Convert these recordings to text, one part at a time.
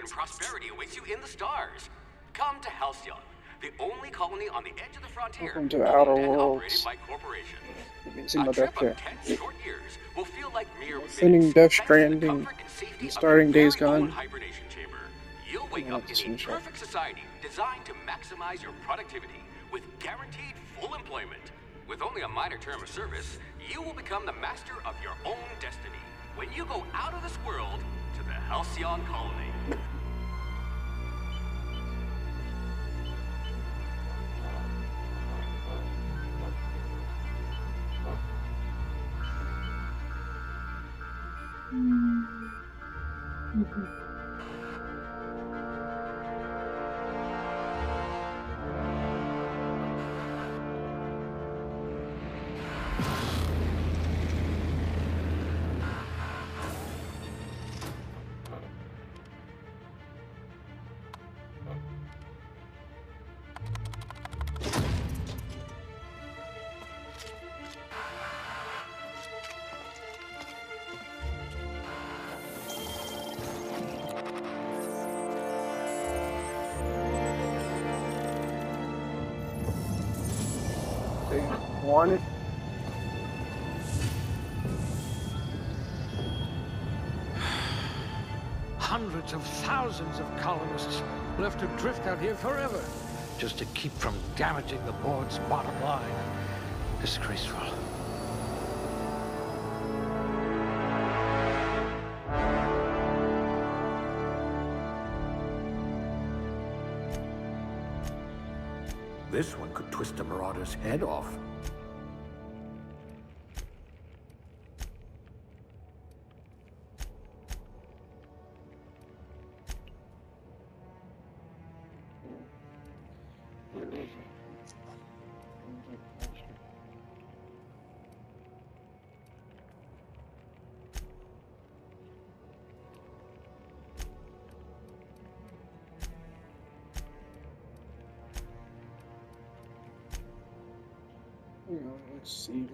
and prosperity awaits you in the stars. Come to Halcyon, the only colony on the edge of the frontier, Welcome to Outer owned and Worlds. operated by corporations. You can see A my trip death here. of 10 short years will feel like mere Sending minutes, Death thanks to the Stranding comfort and safety and of starting your Days very own Gone. hibernation chamber. You'll wake Yeah, up let's in a finish up. perfect society designed to maximize your productivity with guaranteed full employment. With only a minor term of service, you will become the master of your own destiny when you go out of this world to the Halcyon colony. They want it. Hundreds of thousands of colonists left to drift out here forever, just to keep from damaging the board's bottom line. Disgraceful. This one could twist a marauder's head off. Let's see.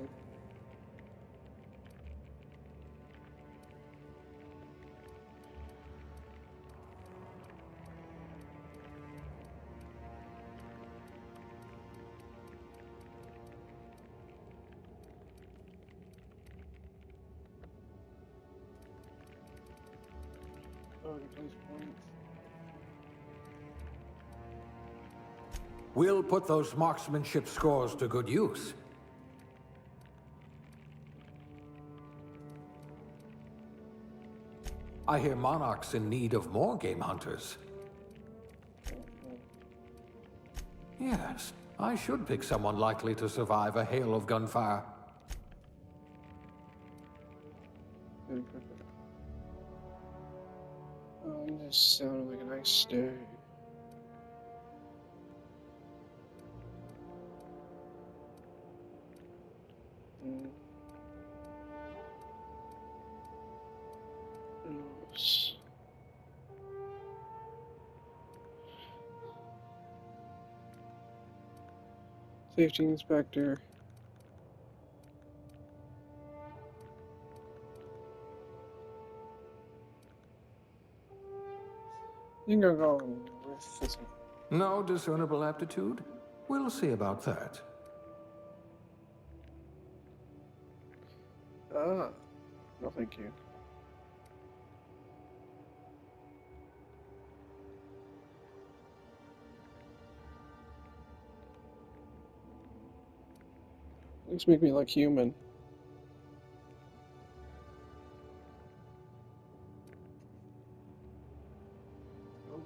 We'll put those marksmanship scores to good use. I hear Monarch's in need of more game hunters. Yes, I should pick someone likely to survive a hail of gunfire. Oh, this sounded like a nice day. Safety inspector. I think I'll go with this one. No discernible aptitude? We'll see about that. Ah, no thank you. These make me look human.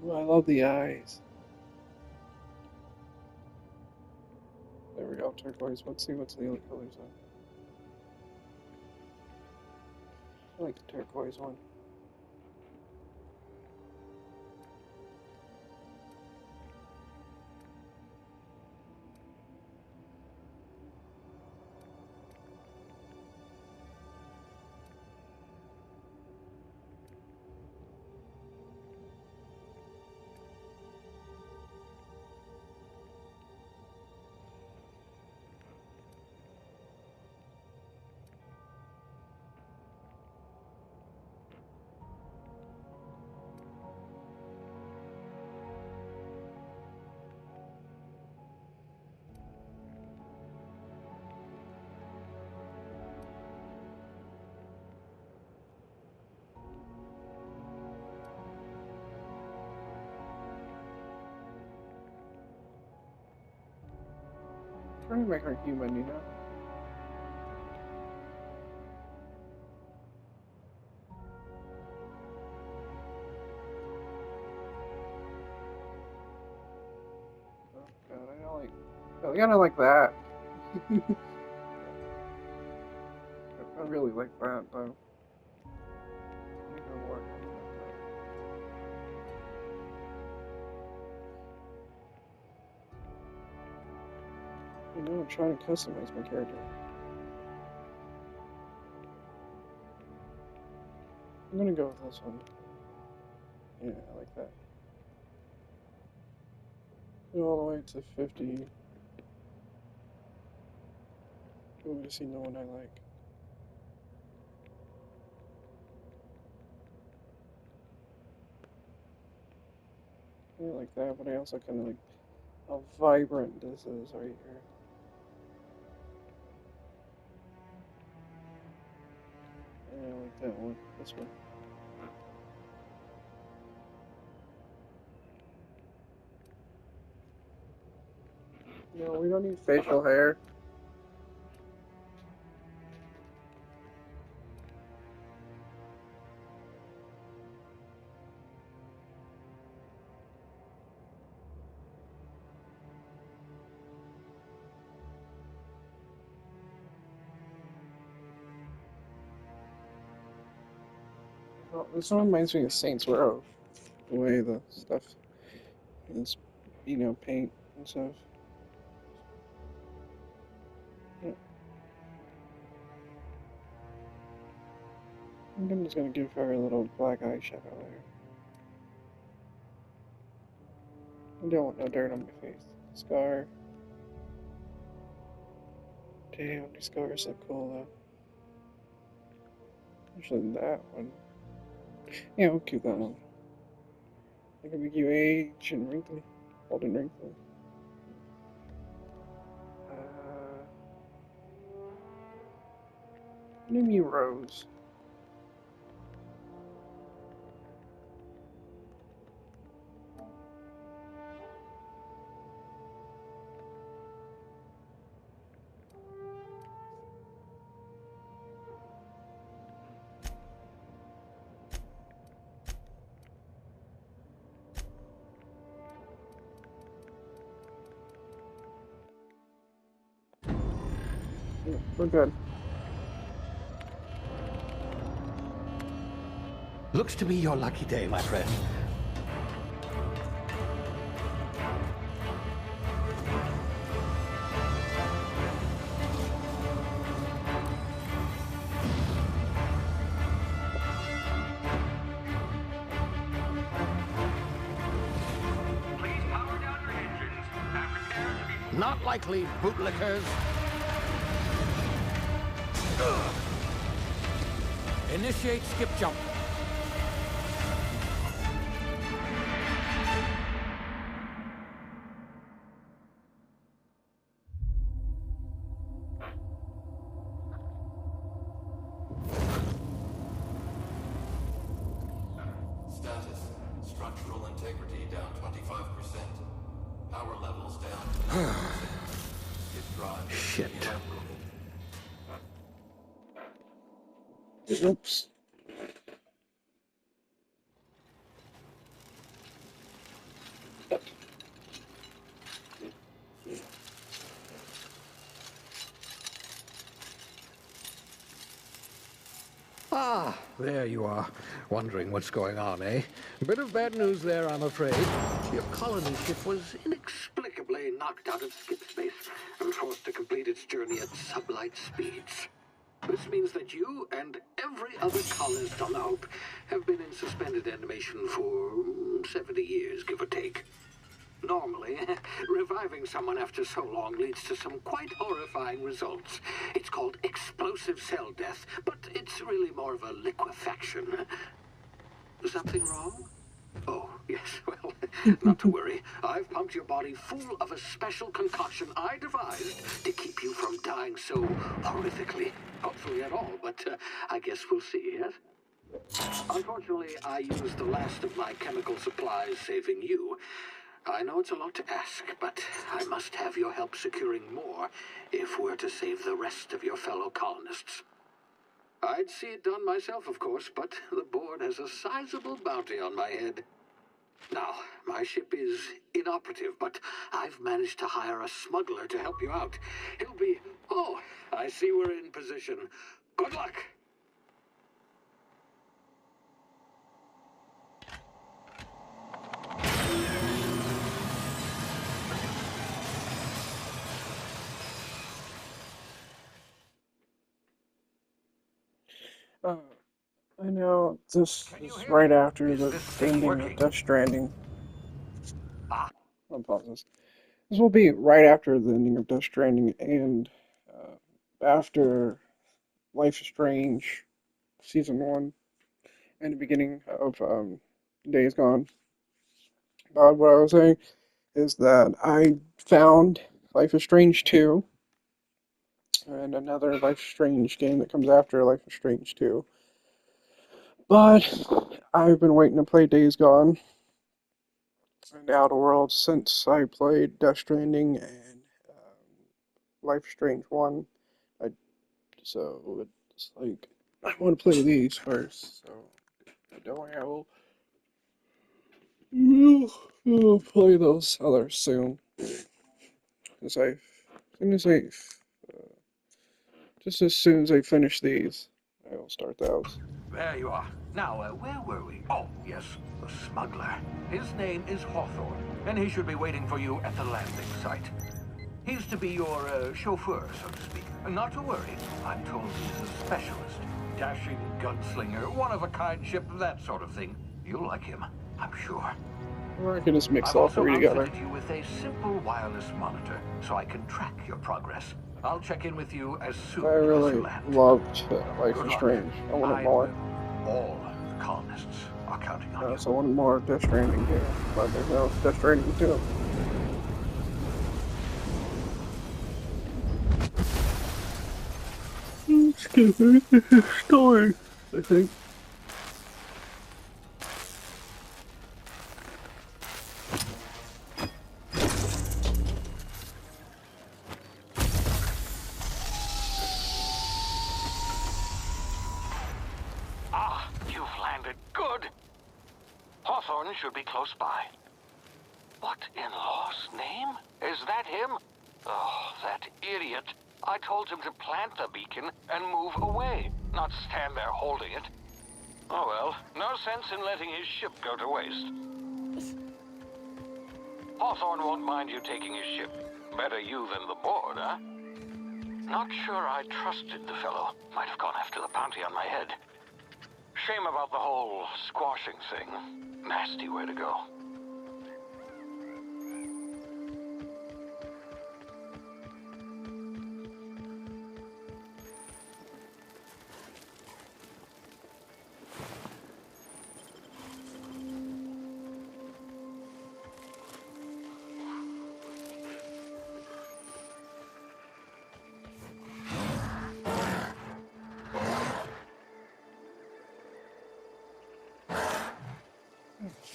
Oh, I love the eyes. There we go, turquoise. Let's see what's the other colors on. I like the turquoise one. trying to make her human, you know? Oh god, I don't like... I kinda like that. I really like that, though. It can work. You know, I'm trying to customize my character. I'm gonna go with this one. Yeah, I like that. Go all the way to 50. Go to see no one I like. I like that, but I also kind of like how vibrant this is right here. Yeah, I like that one. This one. No, we don't need facial hair. Well, this one reminds me of Saints Row. The way the stuff is, you know, paint and stuff. Yeah. I'm just gonna give her a little black eyeshadow there. I don't want no dirt on my face. Scar. Damn, these scars look cool though. Especially that one. Yeah, we'll keep that one. I can make you age and wrinkly. Old and wrinkly. Name you Rose. Yeah, we're good. Looks to be your lucky day, my friend. Please power down your engines and prepare to be... Not likely, bootlickers. Initiate skip jump. Status. Structural integrity down 25%. Power levels down 10%. Hit drive. Shit. Oops. Ah, there you are. Wondering what's going on, eh? A bit of bad news there, I'm afraid. Your colony ship was inexplicably knocked out of skip space and forced to complete its journey at sublight speeds. This means that you and every other colonist on the Hope have been in suspended animation for 70 years, give or take. Normally, reviving someone after so long leads to some quite horrifying results. It's called explosive cell death, but it's really more of a liquefaction. Something wrong? Oh, yes, well, not to worry. I've pumped your body full of a special concoction I devised to keep you from dying so horrifically. Hopefully at all, but I guess we'll see, yes? Unfortunately, I used the last of my chemical supplies saving you. I know it's a lot to ask, but I must have your help securing more if we're to save the rest of your fellow colonists. I'd see it done myself, of course, but the board has a sizable bounty on my head. Now, my ship is inoperative, but I've managed to hire a smuggler to help you out. He'll be... Oh, I see we're in position. Good luck! I know this is right after the ending of Death Stranding. I'll pause this. This will be right after the ending of Death Stranding and after Life is Strange Season 1 and the beginning of Days Gone. But what I was saying is that I found Life is Strange 2 and another Life is Strange game that comes after Life is Strange 2. But I've been waiting to play Days Gone and Outer Worlds since I played Death Stranding and Life is Strange 1. So it's like, I want to play these first. So don't worry, I will play those others soon. As soon as just as soon as I finish these, I will start those. There you are. Now, where were we? Oh, yes, the smuggler. His name is Hawthorne, and he should be waiting for you at the landing site. He's to be your chauffeur, so to speak. Not to worry, I'm told he's a specialist. Dashing gunslinger, one-of-a-kind ship, that sort of thing. You'll like him, I'm sure. Or I can just mix I've all also three together. outfitted you with a simple wireless monitor, so I can track your progress. I'll check in with you as soon I as really you land. loved Life Good is luck. Strange. I wanted I more. will. All the colonists are counting on you. So I wanted more Death Stranding here, but there's no Death Stranding 2. Let's get the story, I think. Ah, you've landed. Good. Hawthorne should be close by. What in law's name? Is that him? Oh, that idiot. I told him to plant the beacon and move away, not stand there holding it. Oh well, no sense in letting his ship go to waste. Hawthorne won't mind you taking his ship. Better you than the board, huh? Not sure I trusted the fellow. Might have gone after the bounty on my head. Shame about the whole squashing thing. Nasty way to go.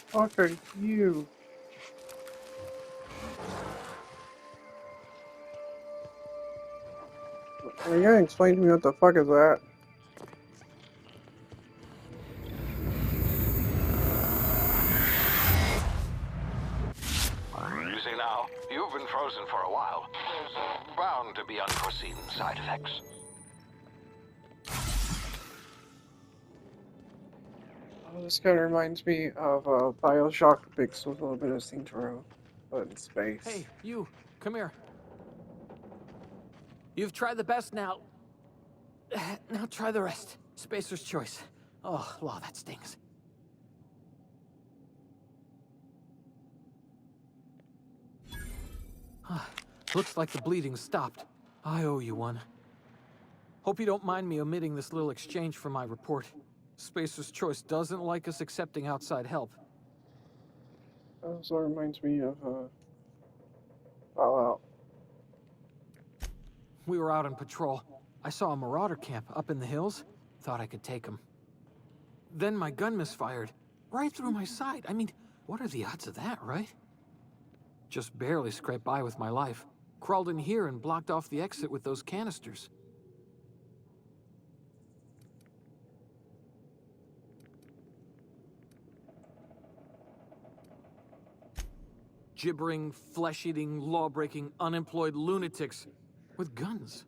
Fuck are you? Are you gonna explain to me what the fuck is that? Easy now. You've been frozen for a while. There's bound to be unforeseen side effects. Oh, this kind of reminds me of Bioshock mixed with a little bit of Saints Row, but in space. Hey, you, come here. You've tried the best now. Now try the rest. Spacer's choice. Oh, law, that stings. Looks like the bleeding stopped. I owe you one. Hope you don't mind me omitting this little exchange from my report. Spacer's Choice doesn't like us accepting outside help. Also reminds me of Fallout. We were out on patrol. I saw a marauder camp up in the hills. Thought I could take him. Then my gun misfired. Right through my side. I mean, what are the odds of that, right? Just barely scraped by with my life. Crawled in here and blocked off the exit with those canisters. Gibbering, flesh-eating, law-breaking, unemployed lunatics with guns.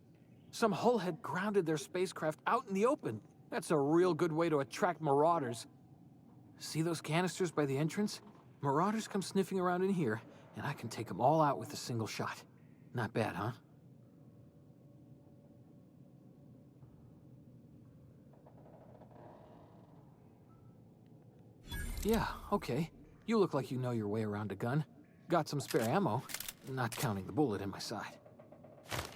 Some hull had grounded their spacecraft out in the open. That's a real good way to attract marauders. See those canisters by the entrance? Marauders come sniffing around in here, and I can take them all out with a single shot. Not bad, huh? Yeah, okay. You look like you know your way around a gun. Got some spare ammo, not counting the bullet in my side.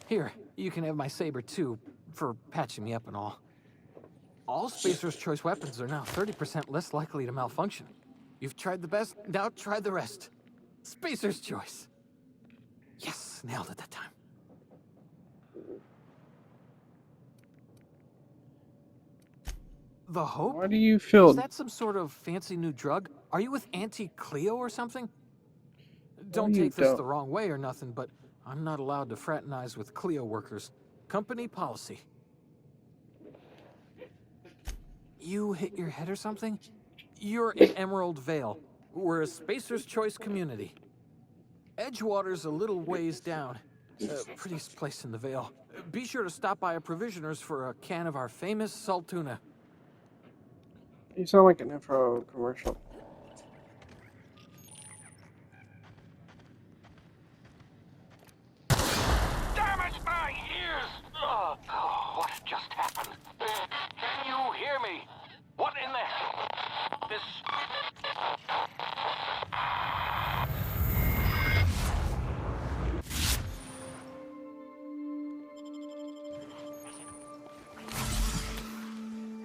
Here, you can have my saber too, for patching me up and all. All Spacer's Choice weapons are now 30% less likely to malfunction. You've tried the best, now try the rest. Spacer's Choice. Yes, nailed it that time. The Hope? Why do you feel... Is that some sort of fancy new drug? Are you with Auntie Cleo or something? Don't take this the wrong way or nothing, but I'm not allowed to fraternize with Cleo workers. Company policy. You hit your head or something? You're in Emerald Vale. We're a Spacer's Choice community. Edgewater's a little ways down. Prettiest place in the Vale. Be sure to stop by a provisioner's for a can of our famous salt tuna. You sound like an info commercial. Damage my ears! Oh, what just happened? Can you hear me? What in the... This...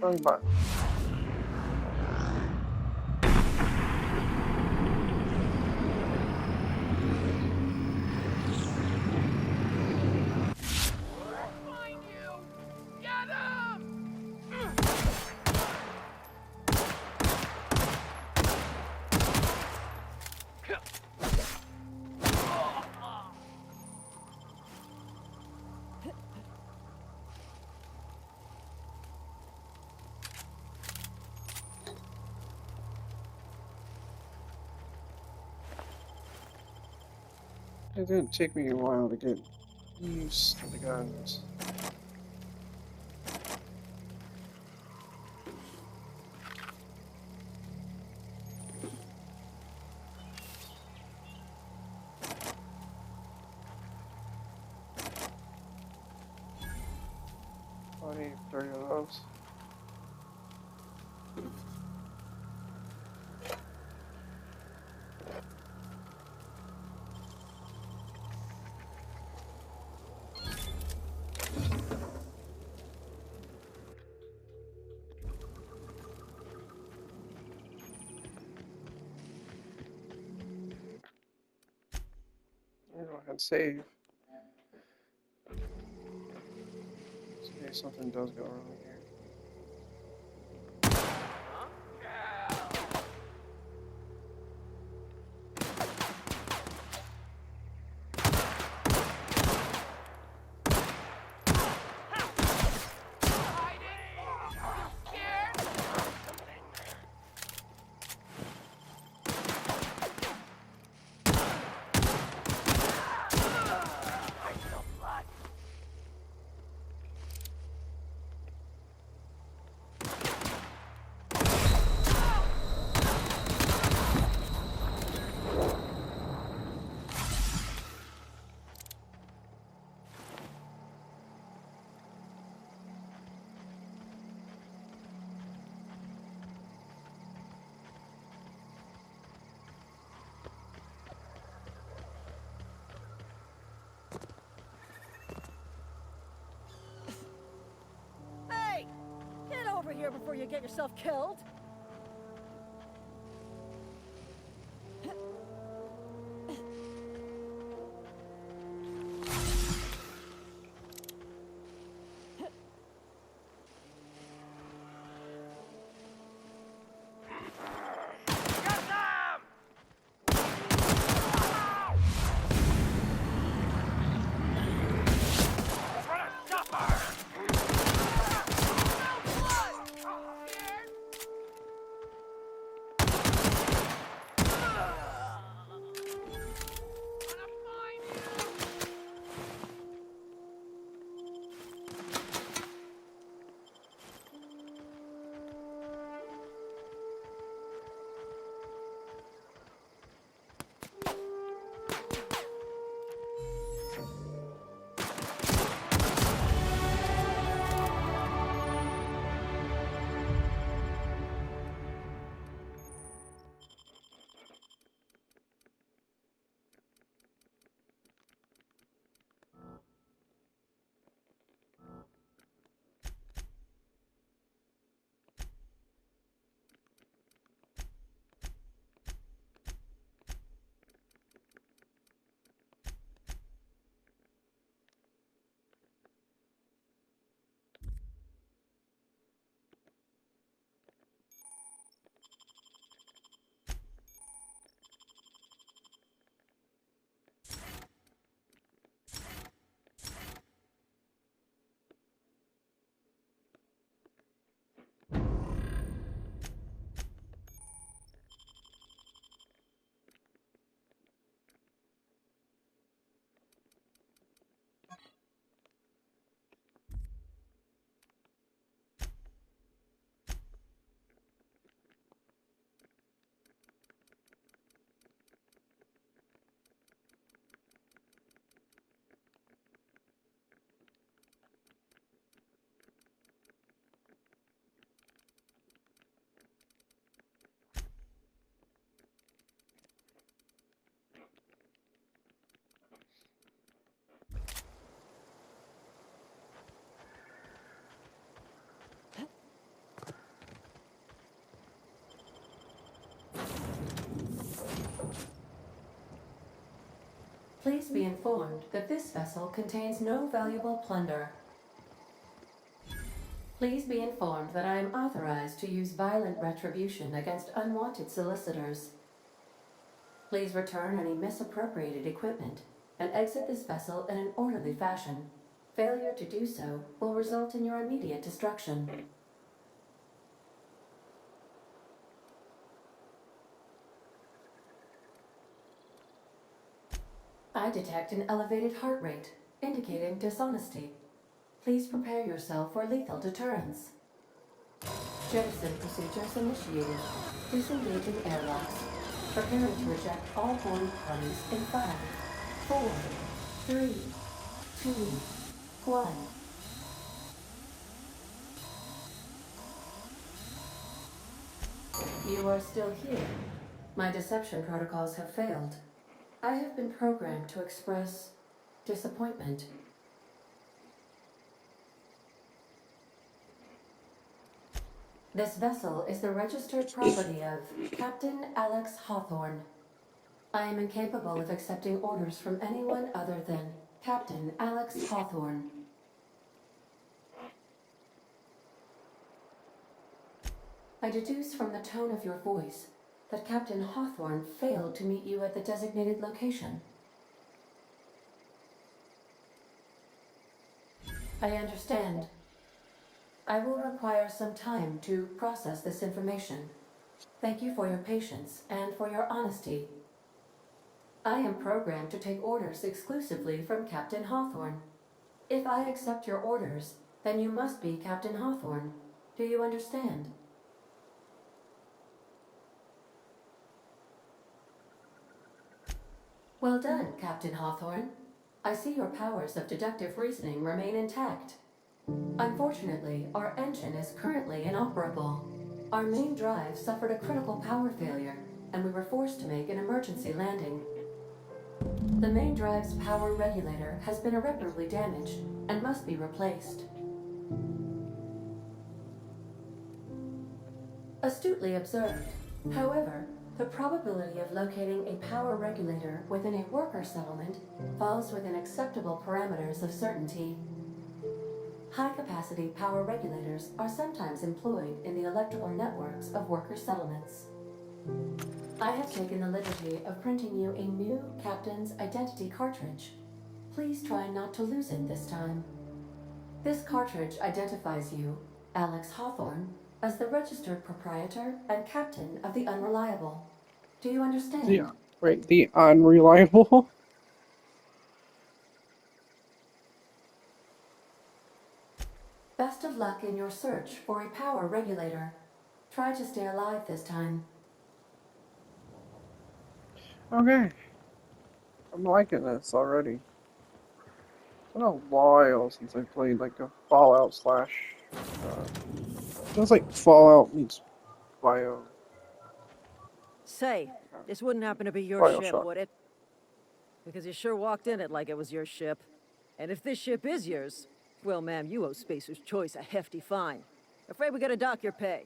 Wrong button. It didn't take me a while to get used to the guns. I need 30 of those. Go ahead and save. Just in case something does go wrong here. Here before you get yourself killed. Please be informed that this vessel contains no valuable plunder. Please be informed that I am authorized to use violent retribution against unwanted solicitors. Please return any misappropriated equipment and exit this vessel in an orderly fashion. Failure to do so will result in your immediate destruction. I detect an elevated heart rate, indicating dishonesty. Please prepare yourself for lethal deterrence. Jettison procedures initiated. Disengaging airlocks. Preparing to eject all boarding parties in 5, 4, 3, 2, 1. You are still here. My deception protocols have failed. I have been programmed to express disappointment. This vessel is the registered property of Captain Alex Hawthorne. I am incapable of accepting orders from anyone other than Captain Alex Hawthorne. I deduce from the tone of your voice that Captain Hawthorne failed to meet you at the designated location. I understand. I will require some time to process this information. Thank you for your patience and for your honesty. I am programmed to take orders exclusively from Captain Hawthorne. If I accept your orders, then you must be Captain Hawthorne. Do you understand? Well done, Captain Hawthorne. I see your powers of deductive reasoning remain intact. Unfortunately, our engine is currently inoperable. Our main drive suffered a critical power failure, and we were forced to make an emergency landing. The main drive's power regulator has been irreparably damaged and must be replaced. Astutely observed. However, the probability of locating a power regulator within a worker settlement falls within acceptable parameters of certainty. High-capacity power regulators are sometimes employed in the electrical networks of worker settlements. I have taken the liberty of printing you a new Captain's Identity cartridge. Please try not to lose it this time. This cartridge identifies you, Alex Hawthorne, as the registered proprietor and captain of the Unreliable. Do you understand? Yeah, right, the Unreliable. Best of luck in your search for a power regulator. Try to stay alive this time. Okay. I'm liking this already. It's been a while since I played like a Fallout slash. Feels like Fallout meets Bio. Say, this wouldn't happen to be your ship, Bioshock. would it? Because you sure walked in it like it was your ship. And if this ship is yours, well, ma'am, you owe Spacer's Choice a hefty fine. Afraid we gotta dock your pay.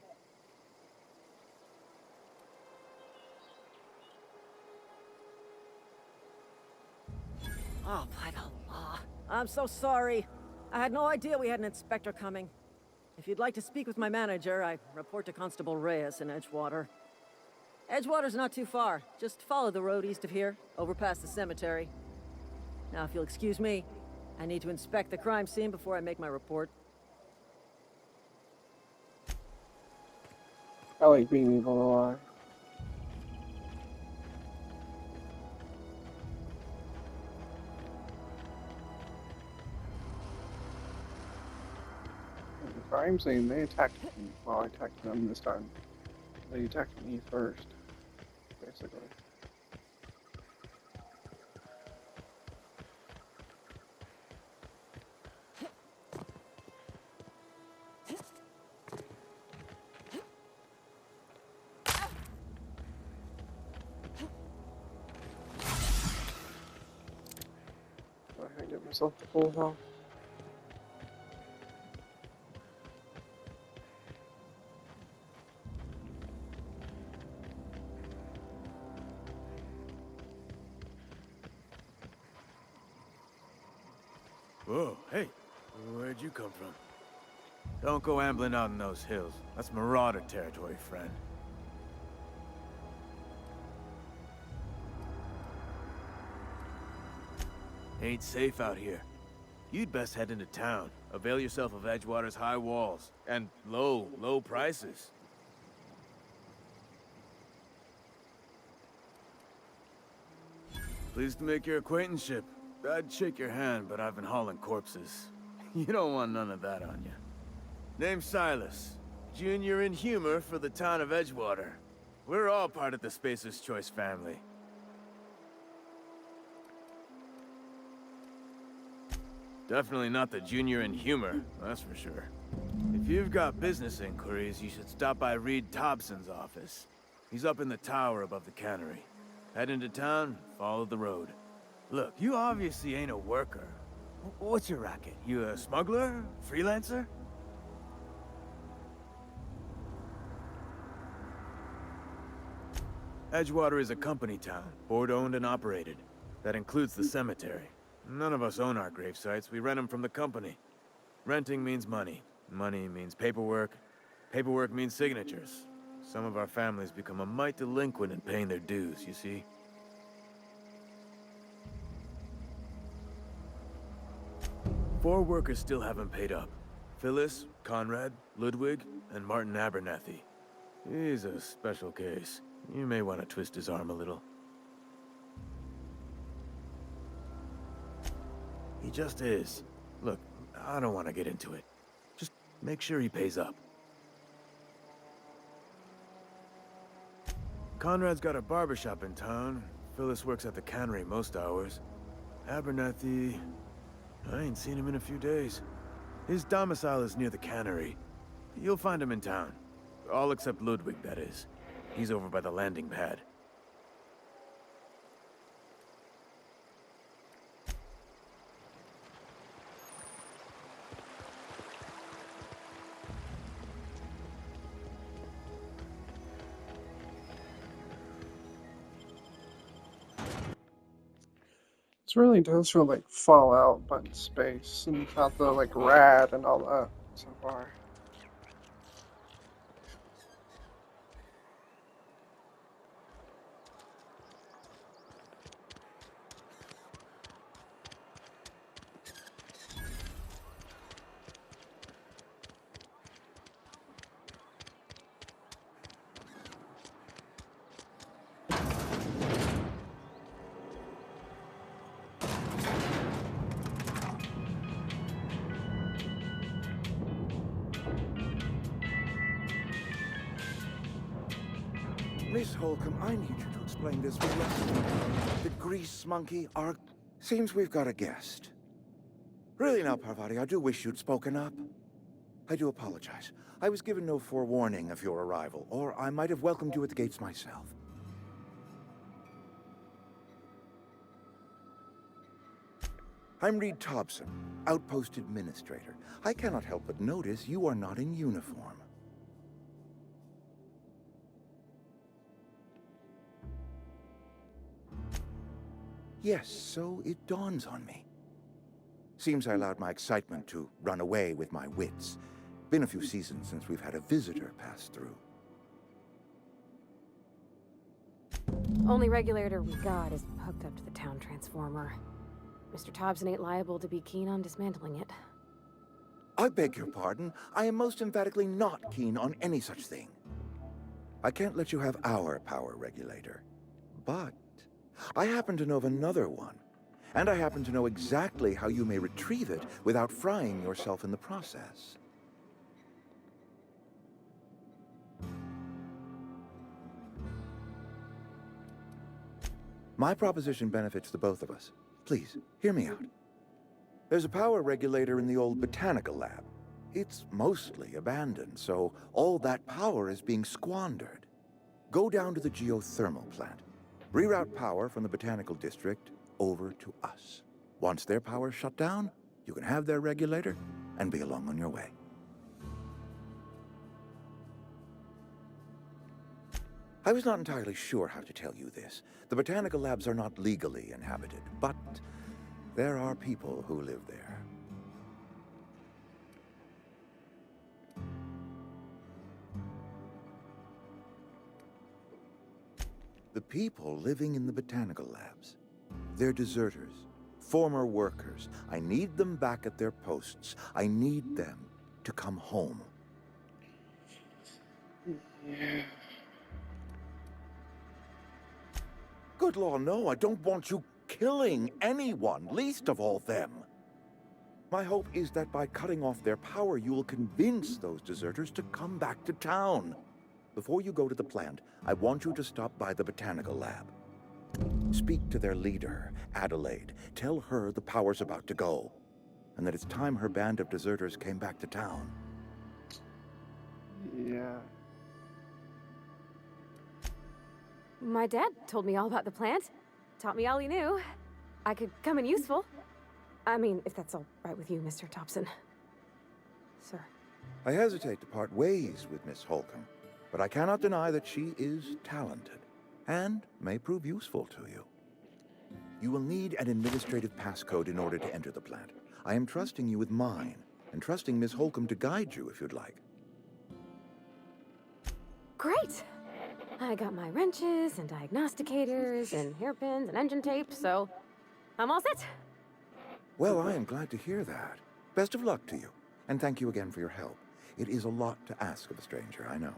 Oh, by the law. I'm so sorry. I had no idea we had an inspector coming. If you'd like to speak with my manager, I report to Constable Reyes in Edgewater. Edgewater's not too far. Just follow the road east of here, over past the cemetery. Now, if you'll excuse me, I need to inspect the crime scene before I make my report. I like being able to lie. The crime scene, they attacked me. Well, I attacked them this time. They attacked me first, basically. I get myself to full health. Whoa, hey, where'd you come from? Don't go ambling out in those hills. That's marauder territory, friend. Ain't safe out here. You'd best head into town. Avail yourself of Edgewater's high walls. And low prices. Pleased to make your acquaintanceship. I'd shake your hand, but I've been hauling corpses. You don't want none of that on you. Name's Silas. Junior in humor for the town of Edgewater. We're all part of the Spacer's Choice family. Definitely not the junior in humor, that's for sure. If you've got business inquiries, you should stop by Reed Thompson's office. He's up in the tower above the cannery. Head into town, follow the road. Look, you obviously ain't a worker. What's your racket? You a smuggler? Freelancer? Edgewater is a company town, board-owned and operated. That includes the cemetery. None of us own our grave sites, we rent them from the company. Renting means money. Money means paperwork. Paperwork means signatures. Some of our families become a mite delinquent in paying their dues, you see? Four workers still haven't paid up. Phyllis, Conrad, Ludwig, and Martin Abernathy. He's a special case. You may want to twist his arm a little. He just is. Look, I don't want to get into it. Just make sure he pays up. Conrad's got a barbershop in town. Phyllis works at the cannery most hours. Abernathy... I ain't seen him in a few days. His domicile is near the cannery. You'll find him in town. All except Ludwig, that is. He's over by the landing pad. This really does feel like Fallout, but in space, and without the like rad and all that so far. Miss Holcomb, I need you to explain this with us. The grease monkey are... Seems we've got a guest. Really now, Parvati, I do wish you'd spoken up. I do apologize. I was given no forewarning of your arrival, or I might have welcomed you at the gates myself. I'm Reed Thompson, Outpost Administrator. I cannot help but notice you are not in uniform. Yes, so it dawns on me. Seems I allowed my excitement to run away with my wits. Been a few seasons since we've had a visitor pass through. Only regulator we got is hooked up to the town transformer. Mr. Thompson ain't liable to be keen on dismantling it. I beg your pardon. I am most emphatically not keen on any such thing. I can't let you have our power regulator. But I happen to know of another one. And I happen to know exactly how you may retrieve it without frying yourself in the process. My proposition benefits the both of us. Please, hear me out. There's a power regulator in the old botanical lab. It's mostly abandoned, so all that power is being squandered. Go down to the geothermal plant. Reroute power from the botanical district over to us. Once their power's shut down, you can have their regulator and be along on your way. I was not entirely sure how to tell you this. The botanical labs are not legally inhabited, but there are people who live there. The people living in the botanical labs. They're deserters, former workers. I need them back at their posts. I need them to come home. Yeah. Good Lord, no, I don't want you killing anyone, least of all them. My hope is that by cutting off their power, you will convince those deserters to come back to town. Before you go to the plant, I want you to stop by the botanical lab. Speak to their leader, Adelaide. Tell her the power's about to go, and that it's time her band of deserters came back to town. Yeah. My dad told me all about the plant. Taught me all he knew. I could come in useful. I mean, if that's all right with you, Mr. Thompson. Sir. I hesitate to part ways with Miss Holcomb, but I cannot deny that she is talented and may prove useful to you. You will need an administrative passcode in order to enter the plant. I am trusting you with mine, and trusting Miss Holcomb to guide you if you'd like. Great! I got my wrenches and diagnosticators and hairpins and engine tape, so I'm all set. Well, I am glad to hear that. Best of luck to you, and thank you again for your help. It is a lot to ask of a stranger, I know.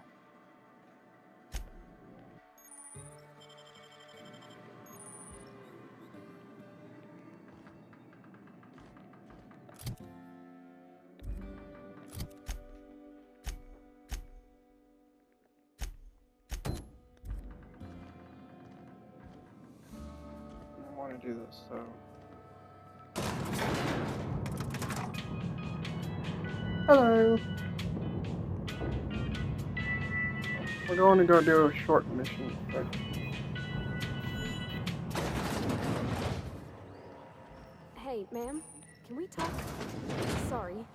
I want to do this, so. Hello. We're going to go do a short mission. But... Hey, ma'am, can we talk? Sorry.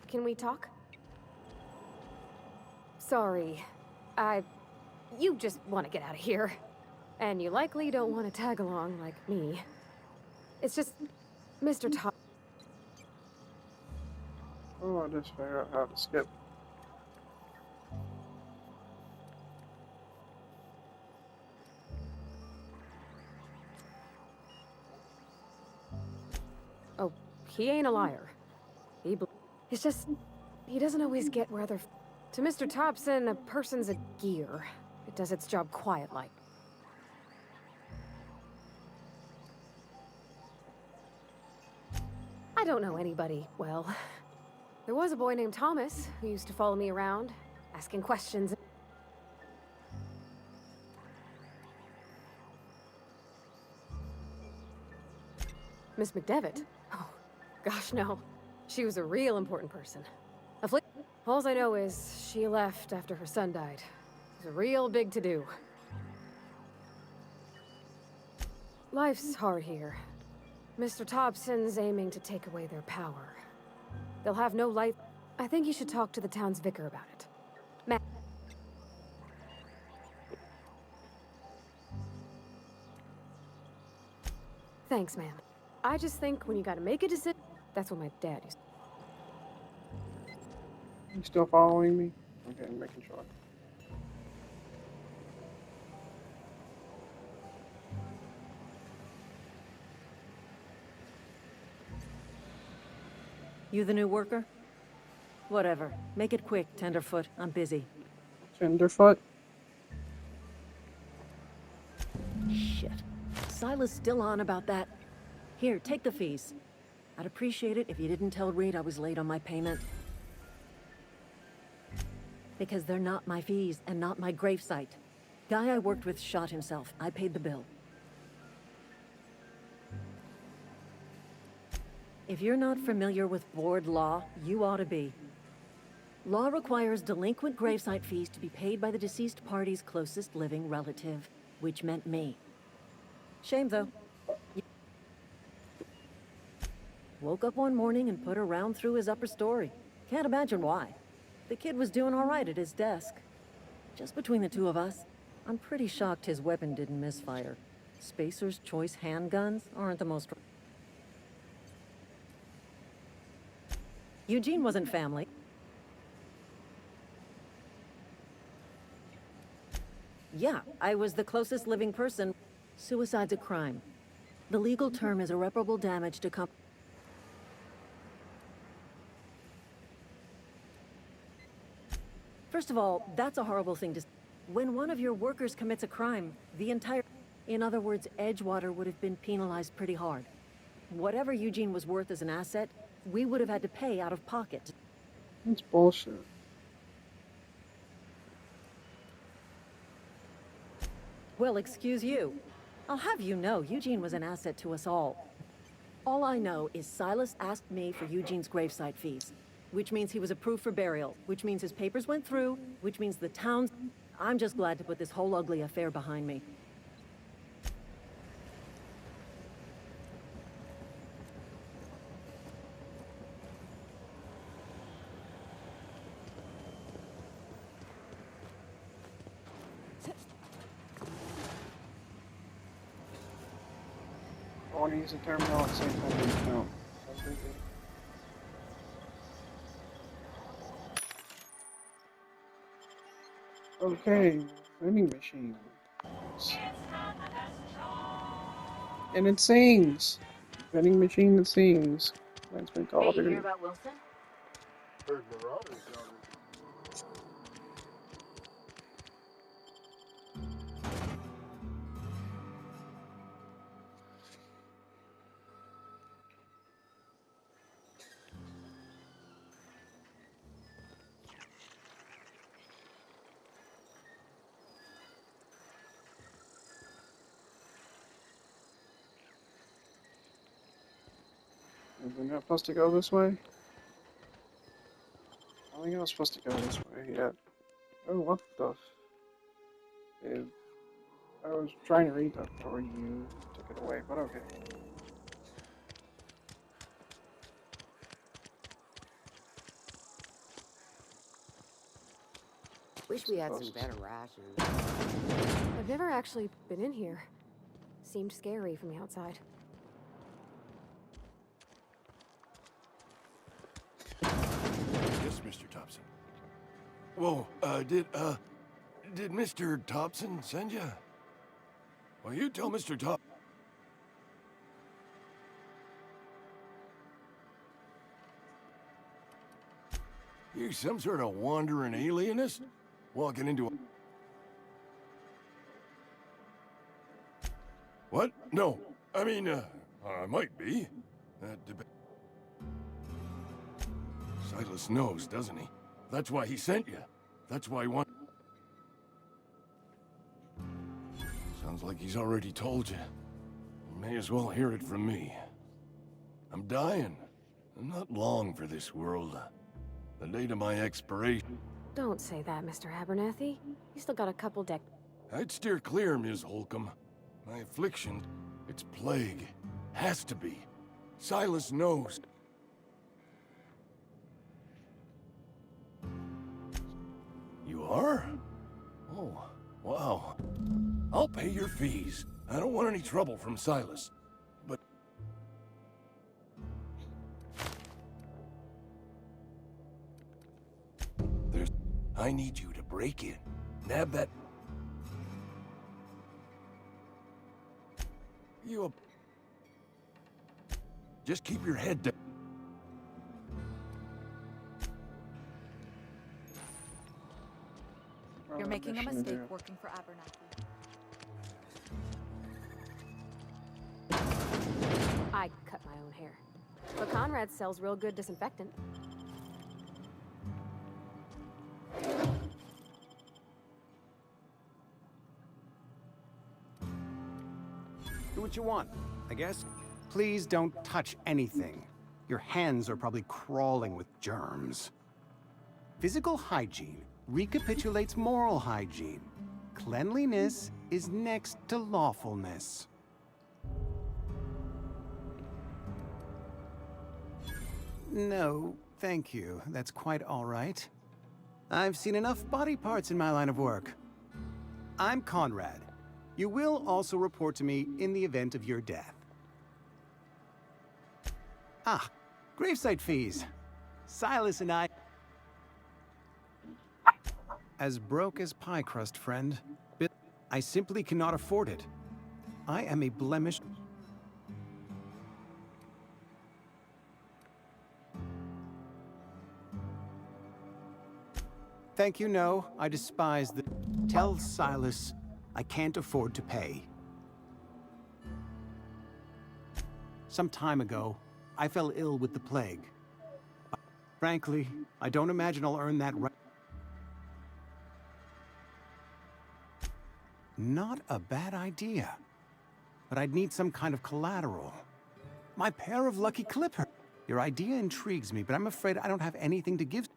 Can we talk? Sorry. You just want to get out of here. And you likely don't want to tag along like me. It's just, Mr. Top. Oh, I just figured out how to skip. Oh, he ain't a liar. It's just, he doesn't always get where other... To Mr. Thompson, a person's a gear. It does its job quiet-like. I don't know anybody well. There was a boy named Thomas who used to follow me around, asking questions. Miss McDevitt? Oh, gosh, no. She was a real important person. All I know is she left after her son died. It was a real big to-do. Life's hard here. Mr. Thompson's aiming to take away their power. They'll have no light. I think you should talk to the town's vicar about it. Thanks, ma'am. I just think when you gotta make a decision, that's what my dad used to. You still following me? Okay, I'm making sure. You the new worker? Whatever. Make it quick, Tenderfoot. I'm busy. Tenderfoot? Shit. Silas still on about that. Here, take the fees. I'd appreciate it if you didn't tell Reed I was late on my payment. Because they're not my fees and not my gravesite. Guy I worked with shot himself. I paid the bill. If you're not familiar with board law, you ought to be. Law requires delinquent gravesite fees to be paid by the deceased party's closest living relative, which meant me. Shame, though. Woke up one morning and put a round through his upper story. Can't imagine why. The kid was doing all right at his desk. Just between the two of us, I'm pretty shocked his weapon didn't misfire. Spacer's Choice handguns aren't the most... Eugene wasn't family. Yeah, I was the closest living person. Suicide's a crime. The legal term is irreparable damage to First of all, that's a horrible thing to say. When one of your workers commits a crime, the entire... In other words, Edgewater would have been penalized pretty hard. Whatever Eugene was worth as an asset, we would have had to pay out of pocket. That's bullshit. Well, excuse you. I'll have you know, Eugene was an asset to us all. All I know is Silas asked me for Eugene's gravesite fees, which means he was approved for burial, which means his papers went through, which means the town's... I'm just glad to put this whole ugly affair behind me. I want to use the terminal at the same time as the count. Okay, vending machine. And it sings! Vending machine that sings. That's been called. Hey, you hear about Wilson? Heard Marauders down Is it not supposed to go this way? I think I was supposed to go this way, yeah. Oh, what the f... I was trying to read that before you took it away, but okay. Wish we had some better rations. I've never actually been in here. Seemed scary from the outside. Yes, Mr. Thompson. Whoa, did Mr. Thompson send you? Well, you tell Mr. Thompson. You some sort of wandering alienist? Walking into a... What? No. I mean, I might be. Silas knows, doesn't he? That's why he sent you. That's why he want... Sounds like he's already told you. You may as well hear it from me. I'm dying. I'm not long for this world. The date of my expiration... Don't say that, Mr. Abernathy. You still got a couple I'd steer clear, Ms. Holcomb. My affliction, it's plague. Has to be. Silas knows. You are? Oh, wow. I'll pay your fees. I don't want any trouble from Silas. But... I need you to break in. Nab that... Just keep your head down. You're making a mistake working for Abernathy. I cut my own hair. But Conrad sells real good disinfectant. Do what you want, I guess. Please don't touch anything. Your hands are probably crawling with germs. Physical hygiene recapitulates moral hygiene. Cleanliness is next to lawfulness. No, thank you. That's quite all right. I've seen enough body parts in my line of work. I'm Conrad. You will also report to me in the event of your death. Ah, gravesite fees. Silas and I... As broke as pie crust, friend. I simply cannot afford it. I am a blemished... Thank you, no. I despise the... Tell Silas I can't afford to pay. Some time ago, I fell ill with the plague. Frankly, I don't imagine I'll earn that right. Not a bad idea. But I'd need some kind of collateral. My pair of lucky clippers. Your idea intrigues me, but I'm afraid I don't have anything to give.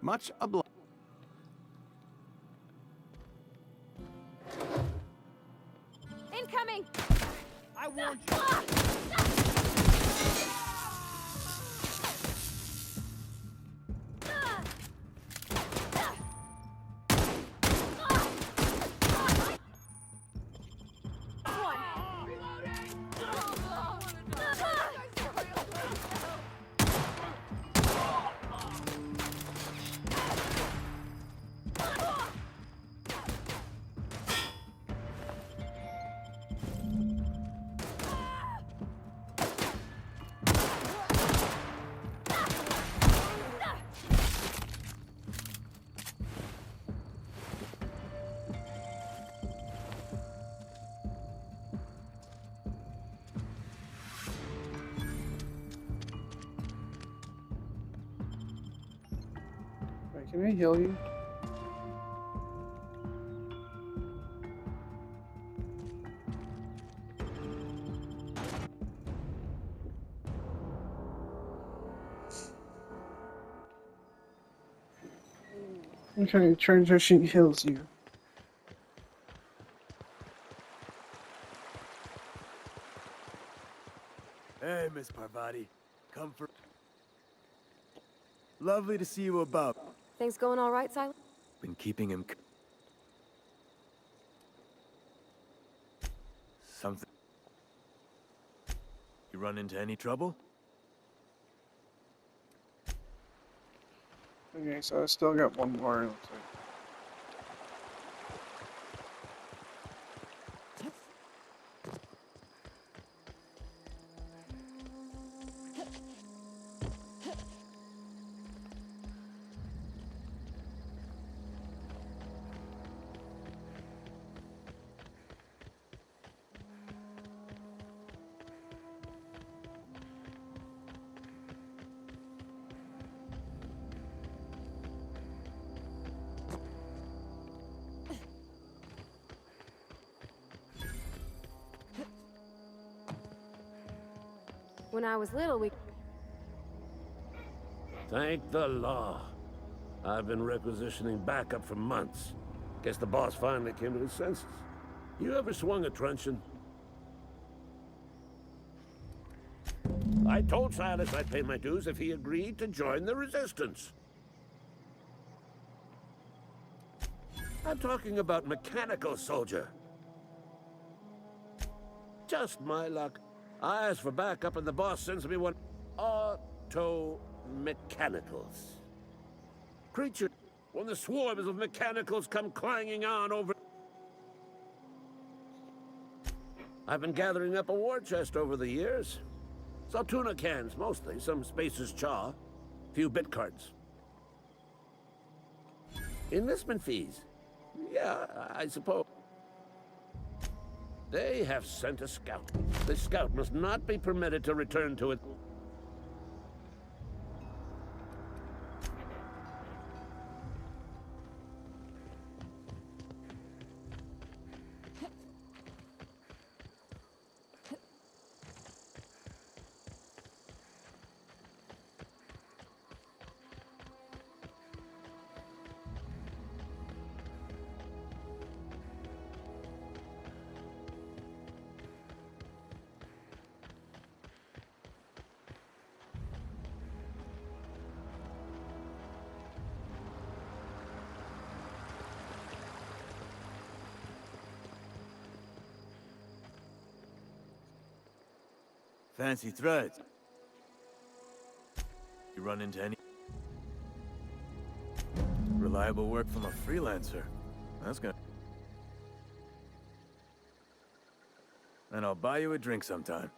Much obliged. Incoming! I warned you! Can I heal you? Okay, transition heals you. Hey, Miss Parvati. Come for... Lovely to see you about. Things going all right, Silas? Been keeping him... Something... You run into any trouble? Okay, so I still got one more. Looks like. When I was little, we... Thank the law. I've been requisitioning backup for months. Guess the boss finally came to his senses. You ever swung a truncheon? I told Silas I'd pay my dues if he agreed to join the resistance. I'm talking about mechanical soldier. Just my luck. I ask for backup and the boss sends me one auto-mechanicals. Creature, when the swarms of mechanicals come clanging on over... I've been gathering up a war chest over the years. Saltuna cans, mostly. Some Spacer's Chaw. Few bit cards. Enlistment fees. Yeah, I suppose. They have sent a scout. The scout must not be permitted to return to it. Fancy threads. You run into any... reliable work from a freelancer. That's gonna... And I'll buy you a drink sometime.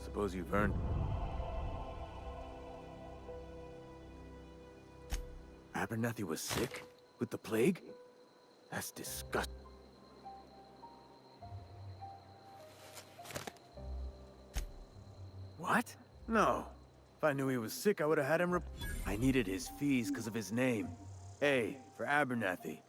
Suppose you've earned... Abernathy was sick? With the plague? That's disgusting. What? No. If I knew he was sick, I would have had him I needed his fees because of his name. A for Abernathy.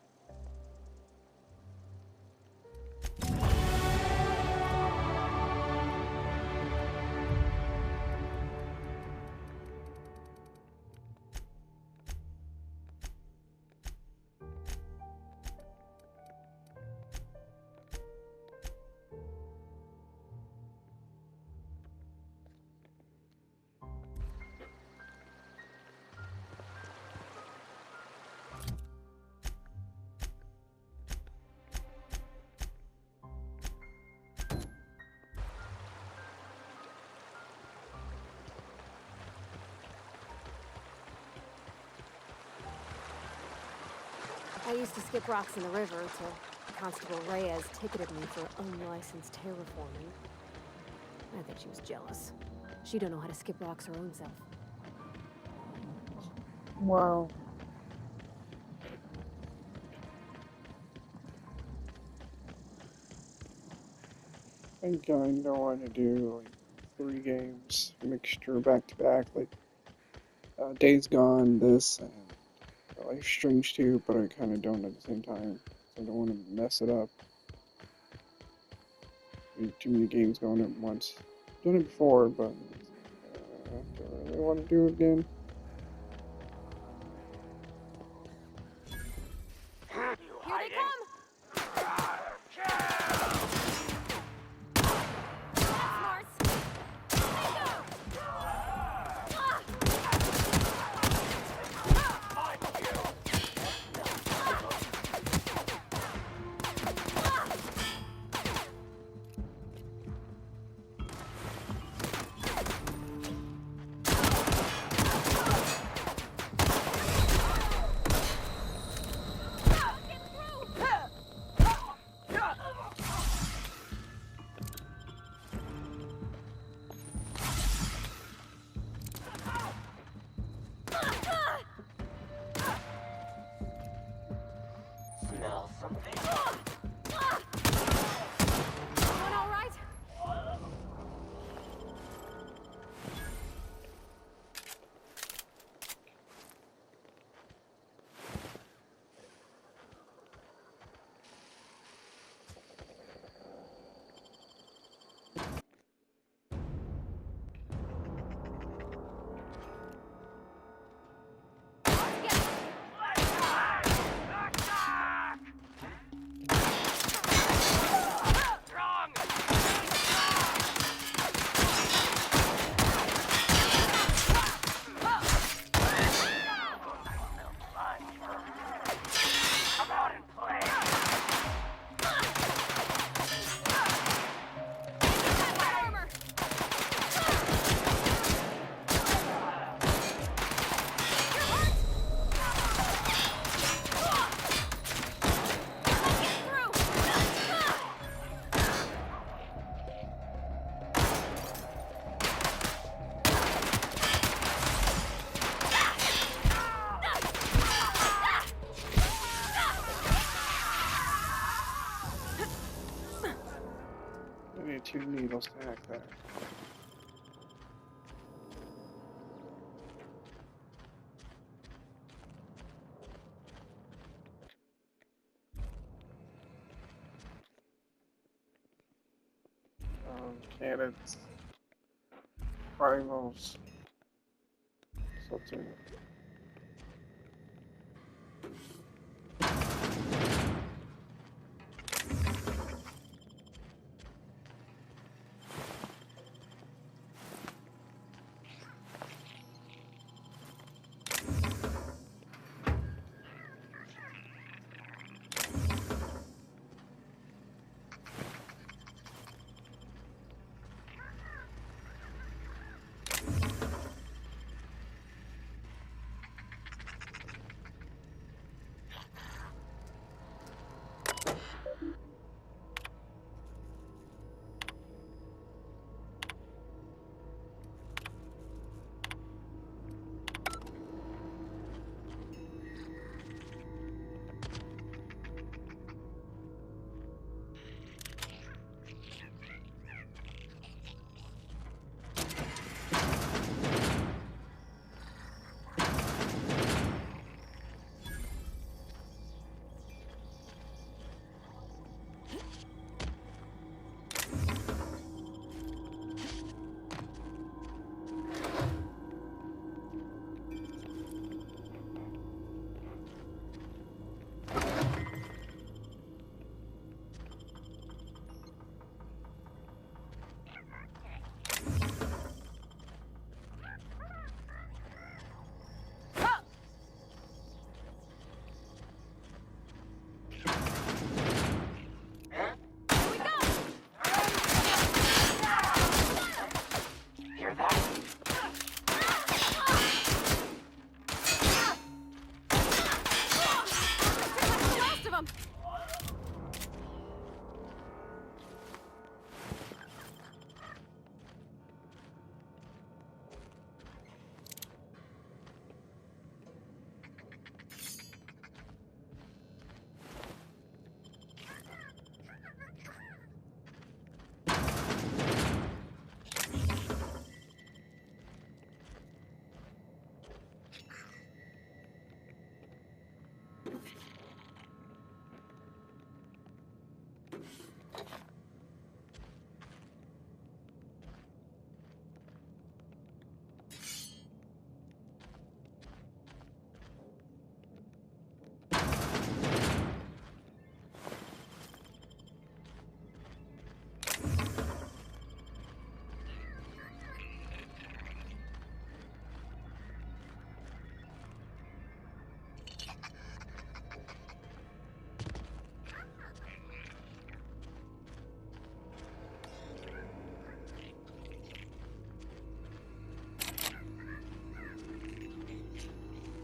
I used to skip rocks in the river till Constable Reyes ticketed me for unlicensed terraforming. I think she was jealous. She don't know how to skip rocks her own self. Wow. I kinda want to do like 3 games mixture back to back, like Days Gone, this, and Life is Strange 2, but I kind of don't at the same time. So I don't want to mess it up. Too many games going at once. Done it before, but don't really want to do it again. Here they come! I need 2 needles to hack that. Cannons. Primals. Something.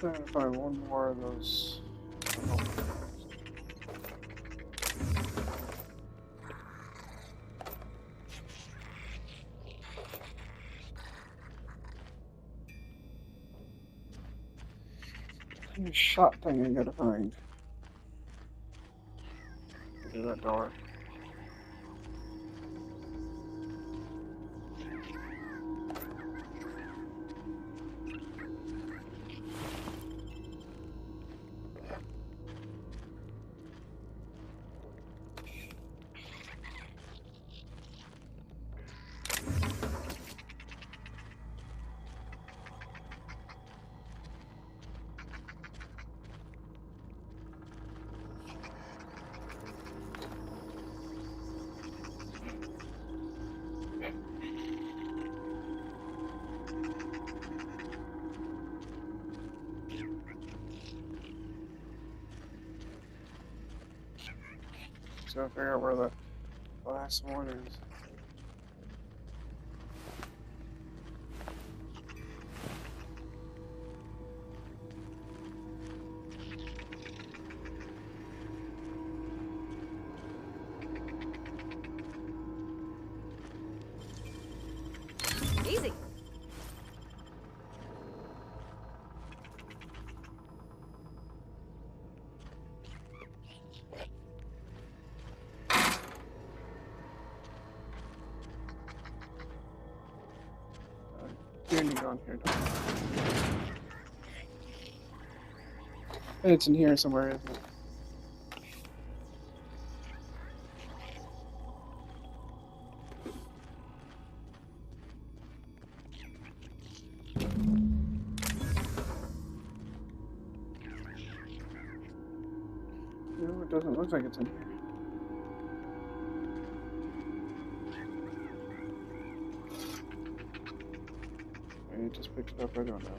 trying to find one more of those. The shot thing I gotta find. Get that door. So I figure out where the last one is. Easy. On here. It's in here somewhere, isn't it? No, it doesn't look like it's in here. Maybe it just picked it up, I don't know.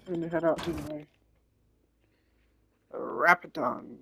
I'm gonna head out to my Rapidon.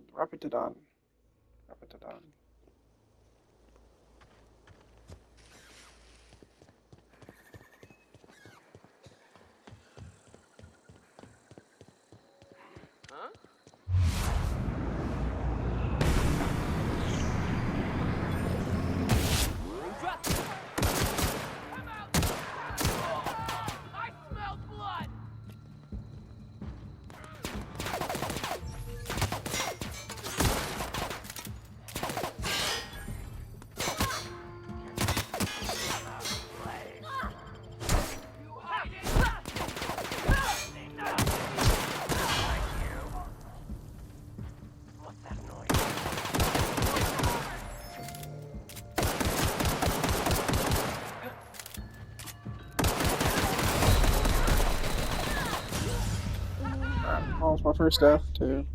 That was my first death, too.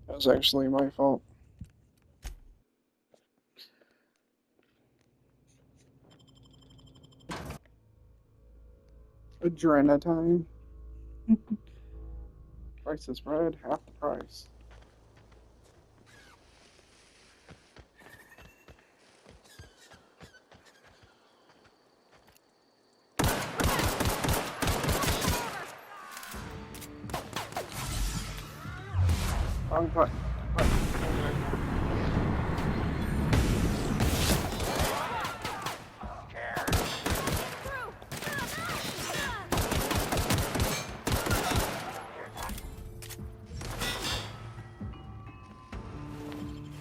That was actually my fault. Adrenatine. Price is red, half the price. Wrong button.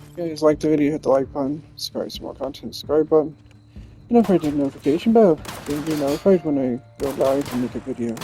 If you guys liked the video, hit the like button, subscribe for more content, subscribe button, and don't forget to hit the notification bell so you'll be notified when I go live and make a video.